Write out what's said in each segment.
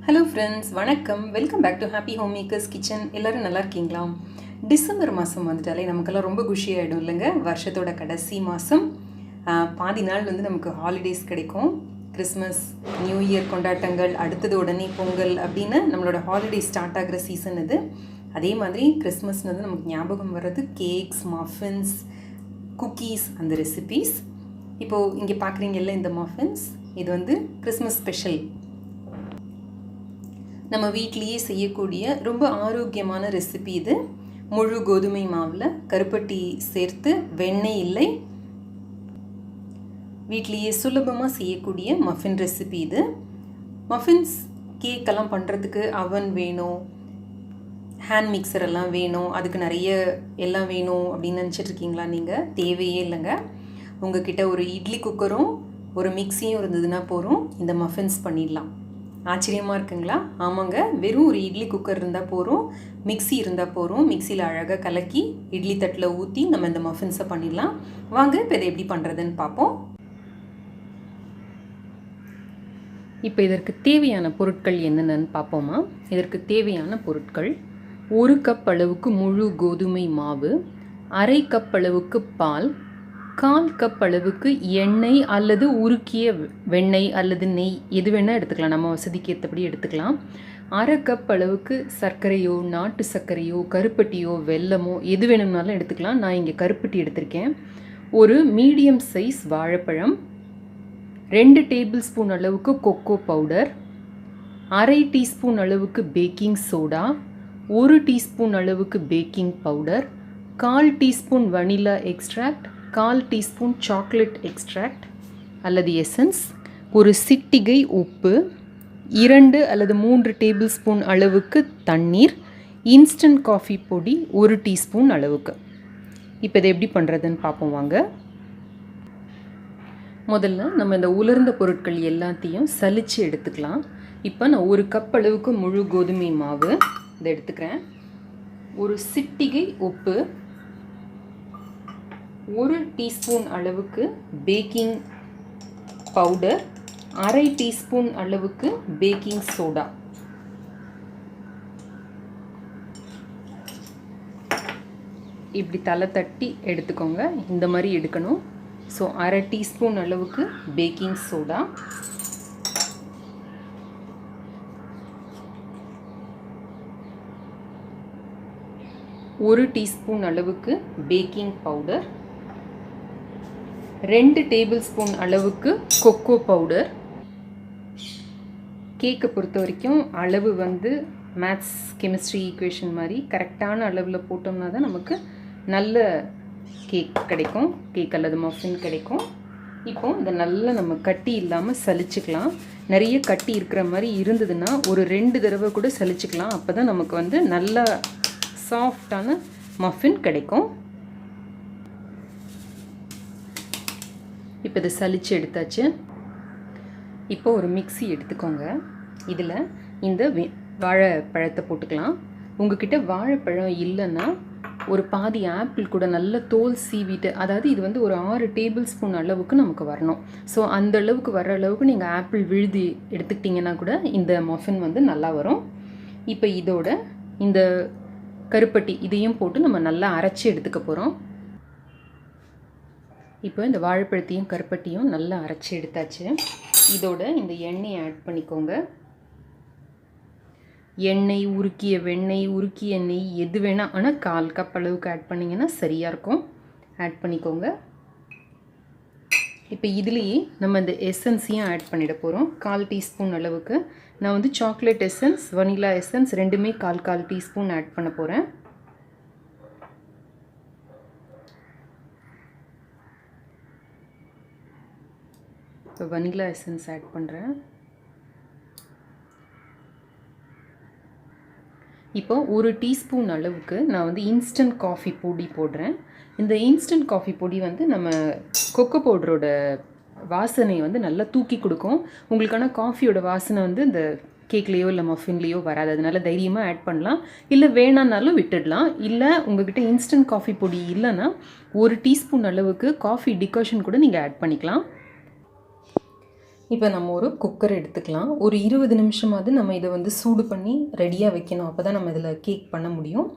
Hello friends, வணக்கம். Welcome back to happy home makers kitchen. எல்லோரும் நல்லா இருக்கீங்களா? டிசம்பர் மாதம் வந்துட்டாலே நமக்கெல்லாம் ரொம்ப குஷியாகிடும் இல்லைங்க. வருஷத்தோட கடைசி மாதம், பாதி நாள் வந்து நமக்கு ஹாலிடேஸ் கிடைக்கும். கிறிஸ்மஸ், நியூ இயர் கொண்டாட்டங்கள், அடுத்தது உடனே பொங்கல் அப்படின்னு நம்மளோட ஹாலிடே ஸ்டார்ட் ஆகிற சீசன் இது. அதே மாதிரி கிறிஸ்மஸ்னு நமக்கு ஞாபகம் வர்றது கேக்ஸ், மஃபின்ஸ், குக்கீஸ், அந்த ரெசிபீஸ். இப்போது இங்கே பார்க்குறீங்கல்ல இந்த மஃபின்ஸ், இது வந்து கிறிஸ்மஸ் ஸ்பெஷல். நம்ம வீட்லேயே செய்யக்கூடிய ரொம்ப ஆரோக்கியமான ரெசிபி இது. முழு கோதுமை மாவில் கருப்பட்டி சேர்த்து, வெண்ணெய் இல்லை, வீட்லேயே சுலபமாக செய்யக்கூடிய மஃபின் ரெசிபி இது. மஃபின்ஸ் கேக்கெல்லாம் பண்ணுறதுக்கு அவன் வேணும், ஹேண்ட் மிக்சர் எல்லாம் வேணும், அதுக்கு நிறைய எல்லாம் வேணும் அப்படின்னு நினச்சிட்ருக்கீங்களா? நீங்கள் தேவையே இல்லைங்க. உங்ககிட்ட ஒரு இட்லி குக்கரும் ஒரு மிக்சியும் இருந்ததுன்னா போதும், இந்த மஃபின்ஸ் பண்ணிடலாம். ஆச்சரியமாக இருக்குங்களா? ஆமாங்க, வெறும் ஒரு இட்லி குக்கர் இருந்தால் போதும், மிக்சி இருந்தால் போதும். மிக்சியில் அழகாக கலக்கி இட்லி தட்டில் ஊற்றி நம்ம இந்த மஃபின்ஸை பண்ணிடலாம். வாங்க இப்போ இதை எப்படி பண்ணுறதுன்னு பார்ப்போம். இப்போ இதற்கு தேவையான பொருட்கள் என்னென்னு பார்ப்போமா? இதற்கு தேவையான பொருட்கள்: 1 கப் அளவுக்கு முழு கோதுமை மாவு, அரை கப் அளவுக்கு பால், 1/4 கப் அளவுக்கு எண்ணெய் அல்லது உருக்கிய வெண்ணெய் அல்லது நெய், எது வேணால் எடுத்துக்கலாம், நம்ம வசதிக்கு ஏற்றபடி எடுத்துக்கலாம். அரை கப் அளவுக்கு சர்க்கரையோ, நாட்டு சர்க்கரையோ, கருப்பட்டியோ, வெல்லமோ எது வேணும்னாலும் எடுத்துக்கலாம். நான் இங்கே கருப்பட்டி எடுத்திருக்கேன். ஒரு மீடியம் சைஸ் வாழைப்பழம், 2 டேபிள் ஸ்பூன் அளவுக்கு கொக்கோ பவுடர், அரை டீஸ்பூன் அளவுக்கு பேக்கிங் சோடா, 1 டீஸ்பூன் அளவுக்கு baking powder, 1/4 teaspoon vanilla extract, 1/4 teaspoon chocolate extract அல்லது எசன்ஸ், ஒரு சிட்டிகை உப்பு, 2 அல்லது 3 டேபிள் ஸ்பூன் அளவுக்கு தண்ணீர், இன்ஸ்டன்ட் காஃபி பொடி 1 டீஸ்பூன் அளவுக்கு. இப்போ இதை எப்படி பண்ணுறதுன்னு பார்ப்போம் வாங்க. முதல்ல நம்ம இந்த உலர்ந்த பொருட்கள் எல்லாத்தையும் சலித்து எடுத்துக்கலாம். இப்போ நான் 1 கப் அளவுக்கு முழு கோதுமை மாவு இதை எடுத்துக்கிறேன். ஒரு சிட்டிகை உப்பு, 1 டீஸ்பூன் அளவுக்கு பேக்கிங் பவுடர், அரை டீஸ்பூன் அளவுக்கு பேக்கிங் சோடா, இப்படி தலை தட்டி எடுத்துக்கோங்க. இந்த மாதிரி எடுக்கணும். ஸோ அரை டீஸ்பூன் அளவுக்கு பேக்கிங் சோடா, 1 டீஸ்பூன் அளவுக்கு பேக்கிங் பவுடர், 2 டேபிள் ஸ்பூன் அளவுக்கு கொக்கோ பவுடர். கேக்கை பொறுத்த வரைக்கும் அளவு வந்து மேத்ஸ் கெமிஸ்ட்ரி ஈக்குவேஷன் மாதிரி கரெக்டான அளவில் போட்டோம்னா தான் நமக்கு நல்ல கேக் கிடைக்கும், கேக் அல்லது மஃபின் கிடைக்கும். இப்போ இதை நல்லா நம்ம கட்டி இல்லாமல் சலிச்சுக்கலாம். நிறைய கட்டி இருக்கிற மாதிரி இருந்ததுன்னா ஒரு 2 தடவை கூட சலிச்சுக்கலாம். அப்போ தான் நமக்கு வந்து நல்லா சாஃப்டான மஃபின் கிடைக்கும். இப்போ இதை சலிச்சு எடுத்தாச்சு. இப்போ ஒரு மிக்ஸி எடுத்துக்கோங்க. இதில் இந்த வாழைப்பழத்தை போட்டுக்கலாம். உங்ககிட்ட வாழைப்பழம் இல்லைன்னா ஒரு பாதி ஆப்பிள் கூட நல்ல தோல் சீவிட்டு, அதாவது இது வந்து ஒரு 6 டேபிள் ஸ்பூன் அளவுக்கு நமக்கு வரணும். ஸோ அந்த அளவுக்கு வர அளவுக்கு நீங்கள் ஆப்பிள் விழுதி எடுத்துக்கிட்டிங்கன்னா கூட இந்த மஃபின் வந்து நல்லா வரும். இப்போ இதோட இந்த கருப்பட்டி இதையும் போட்டு நம்ம நல்லா அரைச்சி எடுத்துக்க போகிறோம். இப்போ இந்த வாழைப்பழத்தையும் கருப்பட்டியும் நல்லா அரைச்சி எடுத்தாச்சு. இதோட இந்த எண்ணெயை ஆட் பண்ணிக்கோங்க. எண்ணெய், உருக்கிய வெண்ணெய், உருக்கிய நெய் எது வேணால், ஆனால் 1/4 கப் அளவுக்கு ஆட் பண்ணிங்கன்னா சரியாக இருக்கும். ஆட் பண்ணிக்கோங்க. இப்போ இதுலேயே நம்ம இந்த எசன்ஸையும் ஆட் பண்ணிட போகிறோம். 1/4 டீஸ்பூன் அளவுக்கு. நான் வந்து சாக்லேட் எசன்ஸ், வனிலா எசன்ஸ் ரெண்டுமே 1/4 டீஸ்பூன் ஆட் பண்ண போகிறேன். இப்போ வனிலா எசன்ஸ் ஆட் பண்ணுறேன். இப்போ 1 டீஸ்பூன் அளவுக்கு நான் வந்து இன்ஸ்டன்ட் காஃபி பொடி போடுறேன். இந்த இன்ஸ்டன்ட் காஃபி பொடி வந்து நம்ம கொக்கோ பவுடரோட வாசனை வந்து நல்லா தூக்கி கொடுக்கும். உங்களுக்கான காஃபியோட வாசனை வந்து இந்த கேக்லேயோ இல்லை மஃபின்லேயோ வராது. அதனால தைரியமாக ஆட் பண்ணலாம். இல்லை வேணான்னாலும் விட்டுடலாம். இல்லை உங்கள்கிட்ட இன்ஸ்டன்ட் காஃபி பொடி இல்லைன்னா 1 டீஸ்பூன் அளவுக்கு காஃபி டிகாஷன் கூட நீங்கள் ஆட் பண்ணிக்கலாம். இப்போ நம்ம ஒரு குக்கர் எடுத்துக்கலாம். ஒரு 20 நிமிஷமாவது நம்ம இதை வந்து சூடு பண்ணி ரெடியாக வைக்கணும். அப்போ தான் நம்ம இதில் கேக் பண்ண முடியும்.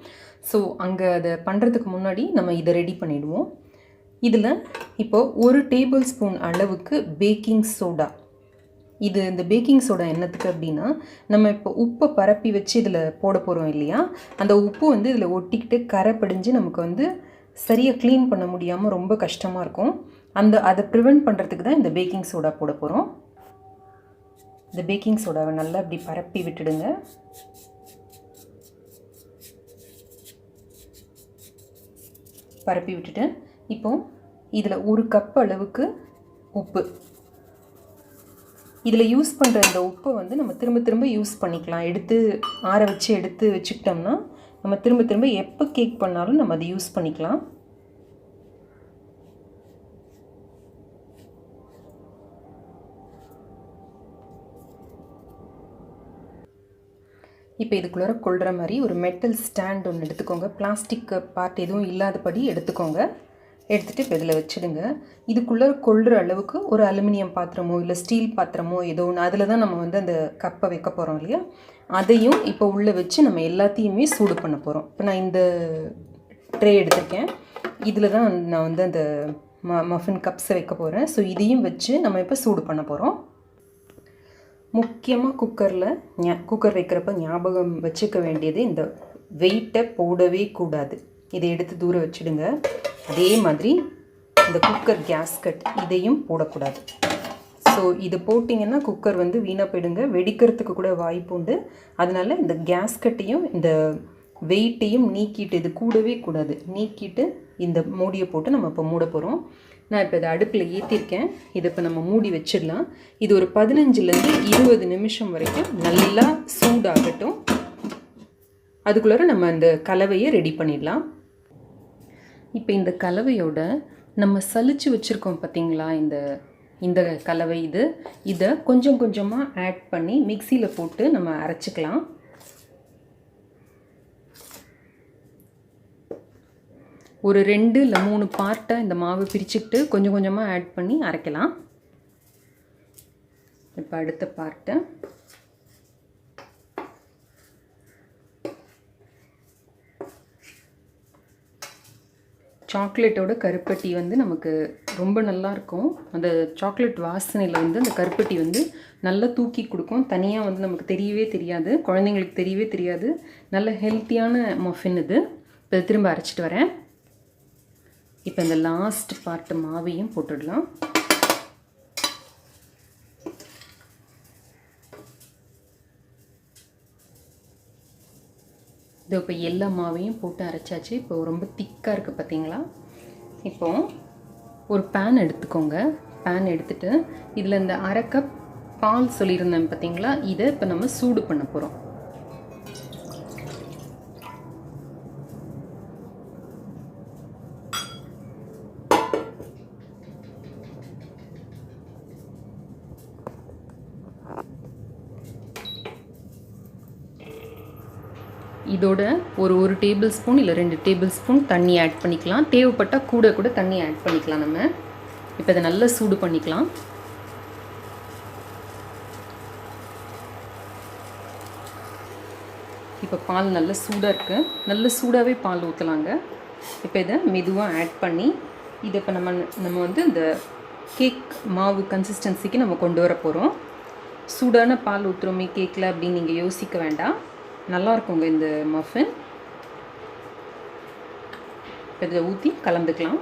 ஸோ அங்கே அதை பண்ணுறதுக்கு முன்னாடி நம்ம இதை ரெடி பண்ணிவிடுவோம். இதில் இப்போது 1 டேபிள் ஸ்பூன் அளவுக்கு பேக்கிங் சோடா. இந்த பேக்கிங் சோடா என்னத்துக்கு அப்படின்னா, நம்ம இப்போ உப்பை பரப்பி வச்சு இதில் போட போகிறோம் இல்லையா, அந்த உப்பு வந்து இதில் ஒட்டிக்கிட்டு கரை படிஞ்சு நமக்கு வந்து சரியாக க்ளீன் பண்ண முடியாமல் ரொம்ப கஷ்டமாக இருக்கும். அதை ப்ரிவெண்ட் பண்ணுறதுக்கு தான் இந்த பேக்கிங் சோடா போட போகிறோம். இந்த பேக்கிங் சோடாவை நல்லா இப்படி பரப்பி விட்டுடுங்க. பரப்பி விட்டுட்டு இப்போது இதில் 1 கப் அளவுக்கு உப்பு. இதில் யூஸ் பண்ணுற இந்த உப்பை வந்து நம்ம திரும்ப திரும்ப யூஸ் பண்ணிக்கலாம். ஆற வச்சு எடுத்து வச்சுக்கிட்டோம்னா நம்ம திரும்ப திரும்ப எப்போ கேக் பண்ணாலும் நம்ம அதை யூஸ் பண்ணிக்கலாம். இப்போ இதுக்குள்ளே கொள்கிற மாதிரி ஒரு மெட்டல் ஸ்டாண்ட் ஒன்று எடுத்துக்கோங்க. பிளாஸ்டிக் பார்ட் எதுவும் இல்லாதபடி எடுத்துக்கோங்க. எடுத்துகிட்டு இப்போ இதில் வச்சுடுங்க. இதுக்குள்ளே கொள்கிற அளவுக்கு ஒரு அலுமினியம் பாத்திரமோ இல்லை ஸ்டீல் பாத்திரமோ ஏதோ ஒன்று, அதில் தான் நம்ம வந்து அந்த கப்பை வைக்க போகிறோம் இல்லையா, அதையும் இப்போ உள்ளே வச்சு நம்ம எல்லாத்தையுமே சூடு பண்ண போகிறோம். இப்போ நான் இந்த ட்ரே எடுத்திருக்கேன். இதில் தான் நான் வந்து அந்த மஃபின் கப்ஸை வைக்க போகிறேன். ஸோ இதையும் வச்சு நம்ம இப்போ சூடு பண்ண போகிறோம். முக்கியமாக குக்கர் வைக்கிறப்ப ஞாபகம் வச்சுக்க வேண்டியது, இந்த வெயிட்டை போடவே கூடாது. இதை எடுத்து தூர வச்சுடுங்க. அதே மாதிரி இந்த குக்கர் கேஸ்கட் இதையும் போடக்கூடாது. ஸோ இது போட்டிங்கன்னா குக்கர் வந்து வீணாக போயிடுங்க, வெடிக்கிறதுக்கு கூட வாய்ப்பு உண்டு. அதனால் இந்த கேஸ்கட்டையும் இந்த வெயிட்டையும் நீக்கிட்டு, இது கூடவே கூடாது, நீக்கிட்டு இந்த மூடியை போட்டு நம்ம இப்போ மூட போகிறோம். நான் இப்போ இதை அடுப்பில் ஏற்றிருக்கேன். இதை இப்போ நம்ம மூடி வச்சிடலாம். இது ஒரு 15லேருந்து 20 நிமிஷம் வரைக்கும் நல்லா சூடாகட்டும். அதுக்குள்ளார நம்ம அந்த கலவையை ரெடி பண்ணிடலாம். இப்போ இந்த கலவையோட நம்ம சலிச்சு வச்சுருக்கோம் பார்த்திங்களா, இந்த கலவை இதை கொஞ்சம் கொஞ்சமாக ஆட் பண்ணி மிக்சியில் போட்டு நம்ம அரைச்சிக்கலாம். ஒரு 2 இல்லை 3 பார்ட்டை இந்த மாவு பிரிச்சுக்கிட்டு கொஞ்சம் கொஞ்சமாக ஆட் பண்ணி அரைக்கலாம். இப்போ அடுத்த பார்ட்டை சாக்லேட்டோட கருப்பட்டி வந்து நமக்கு ரொம்ப நல்லாயிருக்கும். அந்த சாக்லேட் வாசனையில் வந்து அந்த கருப்பட்டி வந்து நல்லா தூக்கி கொடுக்கும். தனியாக வந்து நமக்கு தெரியவே தெரியாது, குழந்தைங்களுக்கு தெரியவே தெரியாது. நல்ல ஹெல்த்தியான மஃபின் இது. இப்போ திரும்ப அரைச்சிட்டு வரேன். இப்போ இந்த லாஸ்ட் பார்ட் மாவையும் போட்டுடலாம். இது இப்போ எல்லா மாவையும் போட்டு அரைச்சாச்சு. இப்போ ரொம்ப திக்காக இருக்குது பார்த்தீங்களா. இப்போது ஒரு பேன் எடுத்துக்கோங்க. பேன் எடுத்துகிட்டு இதில் இந்த 1/2 கப் பால் சொல்லியிருந்தேன் பார்த்தீங்களா, இதை இப்போ நம்ம சூடு பண்ண போகிறோம். இதோட ஒரு டேபிள் ஸ்பூன் இல்லை 2 டேபிள் ஸ்பூன் தண்ணி ஆட் பண்ணிக்கலாம். தேவைப்பட்டால் கூட தண்ணி ஆட் பண்ணிக்கலாம். நம்ம இப்போ இதை நல்லா சூடு பண்ணிக்கலாம். இப்போ பால் நல்லா சூடாக இருக்குது. நல்ல சூடாகவே பால் ஊற்றலாங்க. இப்போ இதை மெதுவாக ஆட் பண்ணி இதை இப்போ நம்ம வந்து இந்த கேக் மாவு கன்சிஸ்டன்சிக்கு நம்ம கொண்டு வர போகிறோம். சூடான பால் ஊற்றுறோமே கேக்கில் அப்படின்னு நீங்கள் யோசிக்க வேண்டாம். நல்லாயிருக்குங்க இந்த மஃபின். இதை ஊற்றி கலந்துக்கலாம்.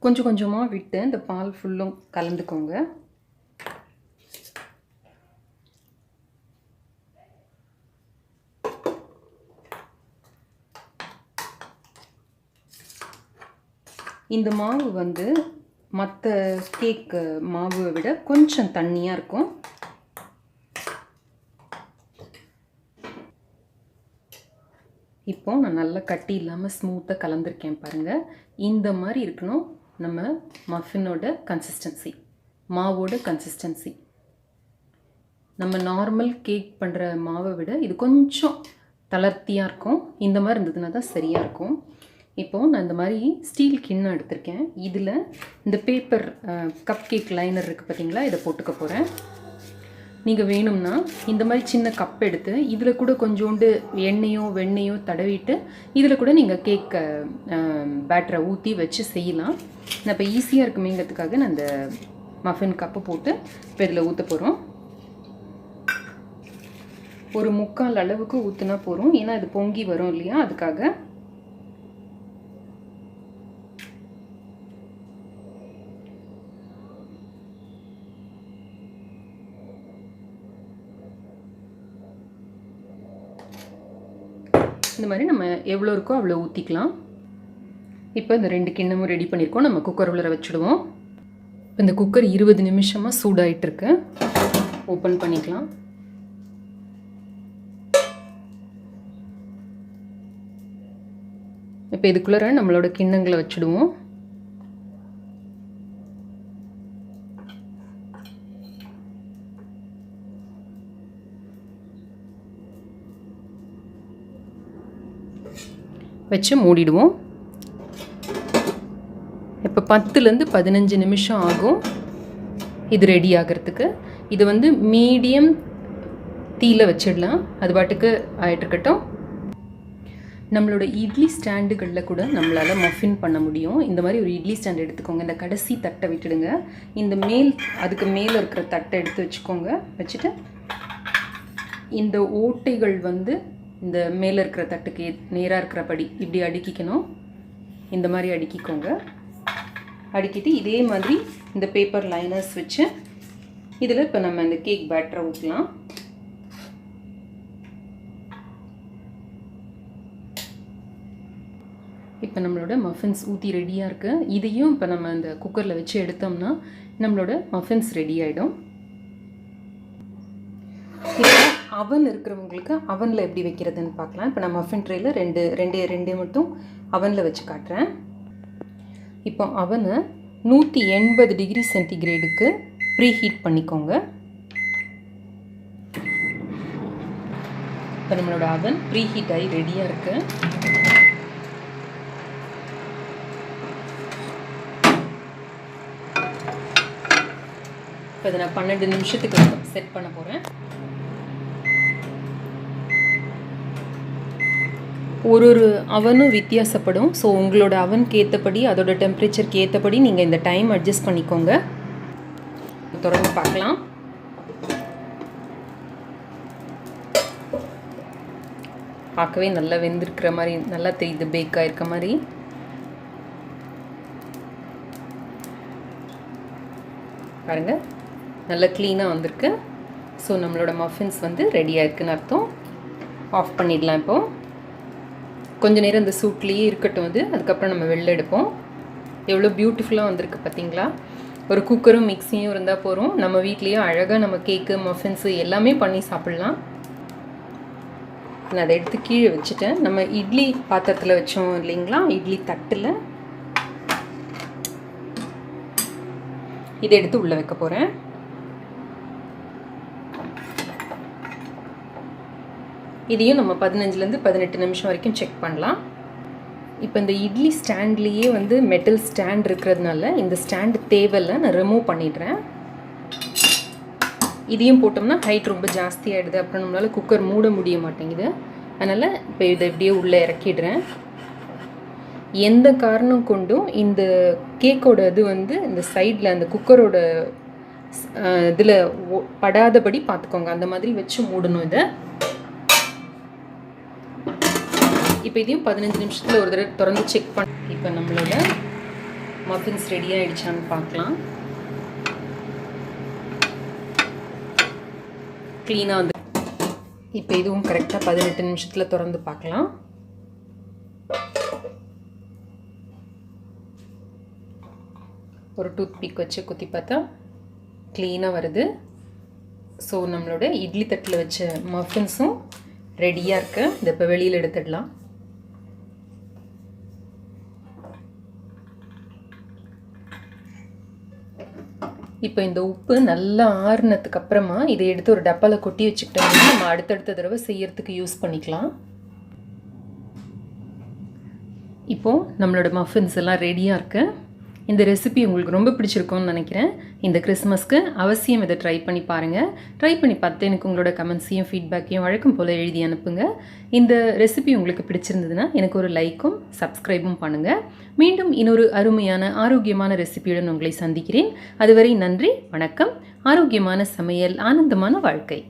கொஞ்சம் கொஞ்சமாக விட்டு இந்த பால் ஃபுல்லும் கலந்துக்கோங்க. இந்த மாவு வந்து மற்ற கேக் மாவை விட கொஞ்சம் தண்ணியாக இருக்கும். இப்போ நான் நல்லா கட்டி இல்லாமல் ஸ்மூத்தாக கலந்துருக்கேன் பாருங்கள். இந்த மாதிரி இருக்கணும் நம்ம மஃபினோட கன்சிஸ்டன்சி, மாவோட கன்சிஸ்டன்சி. நம்ம நார்மல் கேக் பண்ணுற மாவை விட இது கொஞ்சம் தளர்த்தியாக இருக்கும். இந்த மாதிரி இருந்ததுன்னா தான் சரியாக இருக்கும். இப்போது நான் இந்த மாதிரி ஸ்டீல் கிண்ணம் எடுத்திருக்கேன். இதில் இந்த பேப்பர் கப் கேக் லைனர் இருக்குது பார்த்தீங்களா, இதை போட்டுக்க போகிறேன். நீங்கள் வேணும்னா இந்த மாதிரி சின்ன கப் எடுத்து இதில் கூட கொஞ்சோண்டு எண்ணெயோ வெண்ணெயோ தடவிட்டு இதில் கூட நீங்கள் கேக் பேட்டரை ஊற்றி வச்சு செய்யலாம். நான் இப்போ ஈஸியாக இருக்குமேங்கிறதுக்காக நான் இந்த மஃபின் கப்பு போட்டு இப்போ இதில் ஊற்ற போகிறோம். ஒரு 3/4 அளவுக்கு ஊற்றினா போகிறோம், ஏன்னா இது பொங்கி வரும் இல்லையா, அதுக்காக. இந்த மாதிரி நம்ம எவ்வளோ இருக்கோ அவ்வளோ ஊற்றிக்கலாம். இப்போ இந்த 2 கிண்ணமும் ரெடி பண்ணியிருக்கோம். நம்ம குக்கர் உள்ள வச்சுடுவோம். இப்போ இந்த குக்கர் 20 நிமிஷமாக சூடாயிட்டிருக்கு. ஓப்பன் பண்ணிக்கலாம். இப்போ இதுக்குள்ளே நம்மளோட கிண்ணங்களை வச்சுடுவோம். வச்சு மூடிடுவோம். இப்போ 10லேருந்து 15 நிமிஷம் ஆகும் இது ரெடி ஆகிறதுக்கு. இது வந்து மீடியம் தீயில் வச்சிடலாம், அது பாட்டுக்கு ஆகிட்டுருக்கட்டும். நம்மளோட இட்லி ஸ்டாண்டுகளில் கூட நம்மளால் மஃபின் பண்ண முடியும். இந்த மாதிரி ஒரு இட்லி ஸ்டாண்ட் எடுத்துக்கோங்க. இந்த கடைசி தட்டை விட்டுடுங்க. இந்த அதுக்கு மேலே இருக்கிற தட்டை எடுத்து வச்சுக்கோங்க. வச்சுட்டு இந்த ஓட்டைகள் வந்து இந்த மேலே இருக்கிற தட்டுக்கு நேராக இருக்கிறபடி இப்படி அடுக்கிக்கணும். இந்த மாதிரி அடுக்கிக்கோங்க. அடுக்கிட்டு இதே மாதிரி இந்த பேப்பர் லைனர்ஸ் வச்சு இதில் இப்போ நம்ம இந்த கேக் பேட்டரை ஊற்றலாம். இப்போ நம்மளோட மஃபின்ஸ் ஊற்றி ரெடியாக இருக்குது. இதையும் இப்போ நம்ம இந்த குக்கரில் வச்சு எடுத்தோம்னா நம்மளோட மஃபின்ஸ் ரெடி ஆகிடும். இப்போ அவன் இருக்கிறவங்களுக்கு அவனில் எப்படி வைக்கிறதுன்னு பார்க்கலாம். இப்போ நான் மஃபின் ட்ரேயில் ரெண்டே மட்டும் அவனில் வச்சு காட்டுறேன். இப்போ அவனை 180 டிகிரி சென்டிகிரேடுக்கு ப்ரீ ஹீட் பண்ணிக்கோங்க. இப்போ நம்மளோட அவன் ப்ரீ ஹீட் ஆகி ரெடியாக இருக்குது. இப்போ இதை நான் 12 நிமிஷத்துக்கு செட் பண்ண போகிறேன். ஒரு அவனும் வித்தியாசப்படும். ஸோ உங்களோட அவனுக்கு ஏற்றபடி அதோட டெம்பரேச்சருக்கு ஏற்றபடி நீங்கள் இந்த டைம் அட்ஜஸ்ட் பண்ணிக்கோங்க. தொடர்ந்து பார்க்கலாம். பார்க்கவே நல்லா வெந்திருக்கிற மாதிரி நல்லா தெரியுது, பேக் ஆகிருக்க மாதிரி. பாருங்கள், நல்லா க்ளீனாக வந்திருக்கு. ஸோ நம்மளோட மஃபின்ஸ் வந்து ரெடியாக இருக்குன்னு அர்த்தம். ஆஃப் பண்ணிடலாம். இப்போது கொஞ்சம் நேரம் இந்த சூட்லேயே இருக்கட்டும். அதுக்கப்புறம் நம்ம வெளில எடுப்போம். எவ்வளோ பியூட்டிஃபுல்லாக வந்திருக்கு பார்த்தீங்களா. ஒரு குக்கரும் மிக்ஸியும் இருந்தால் போகிறோம். நம்ம வீட்லேயே அழகாக நம்ம கேக்கு மஃபின்ஸு எல்லாமே பண்ணி சாப்பிட்லாம். நான் அதை எடுத்து கீழே வச்சுட்டேன். நம்ம இட்லி பாத்திரத்தில் வச்சோம் இல்லைங்களா, இட்லி தட்டில் இதை எடுத்து உள்ளே வைக்க போகிறேன். இதையும் நம்ம 15லேருந்து 18 நிமிஷம் வரைக்கும் செக் பண்ணலாம். இப்போ இந்த இட்லி ஸ்டாண்ட்லேயே வந்து மெட்டல் ஸ்டாண்ட் இருக்கிறதுனால இந்த ஸ்டாண்டு தேவையில்லை, நான் ரிமூவ் பண்ணிடுறேன். இதையும் போட்டோம்னா ஹைட் ரொம்ப ஜாஸ்தியாகிடுது, அப்புறம் நம்மளால் குக்கர் மூட முடிய மாட்டேங்குது. அதனால் இப்போ இதை இப்படியே உள்ளே இறக்கிடுறேன். எந்த காரணம் கொண்டும் இந்த கேக்கோட இது வந்து இந்த சைடில் அந்த குக்கரோட இதில் படாதபடி பார்த்துக்கோங்க. அந்த மாதிரி வச்சு மூடணும் இதை. இப்போ இதையும் 15 நிமிஷத்தில் ஒரு தடவை திறந்து செக் பண்ண. இப்போ நம்மளோட மஃபின்ஸ் ரெடி ஆகிடுச்சான்னு பார்க்கலாம். க்ளீனாக வந்து இப்போ இதுவும் கரெக்டாக 18 நிமிஷத்தில் திறந்து பார்க்கலாம். ஒரு டூத் பிக் வச்சு குத்தி பார்த்தா க்ளீனாக வருது. ஸோ நம்மளோட இட்லி தட்டில் வச்ச மஃபின்ஸும் ரெடியாக இருக்கு. இதை இப்போ வெளியில் எடுத்துடலாம். இப்போ இந்த உப்பு நல்லா ஆறுனதுக்கு அப்புறமா இதை எடுத்து ஒரு டப்பாவில் கொட்டி வச்சுக்கிட்டோம்னா நம்ம அடுத்தடுத்த தடவை செய்யறதுக்கு யூஸ் பண்ணிக்கலாம். இப்போது நம்மளோட மஃபின்ஸ் எல்லாம் ரெடியாக இருக்கு. இந்த ரெசிபி உங்களுக்கு ரொம்ப பிடிச்சிருக்கும்னு நினைக்கிறேன். இந்த கிறிஸ்மஸ்க்கு அவசியம் இதை ட்ரை பண்ணி பாருங்கள். ட்ரை பண்ணி பார்த்து எனக்கு உங்களோட கமெண்ட்ஸையும் ஃபீட்பேக்கையும் வழக்கம் போல் எழுதி அனுப்புங்க. இந்த ரெசிபி உங்களுக்கு பிடிச்சிருந்ததுன்னா எனக்கு ஒரு லைக்கும் சப்ஸ்கிரைபும் பண்ணுங்கள். மீண்டும் இன்னொரு அருமையான ஆரோக்கியமான ரெசிபியுடன் உங்களை சந்திக்கிறேன். அதுவரை நன்றி, வணக்கம். ஆரோக்கியமான சமையல், ஆனந்தமான வாழ்க்கை.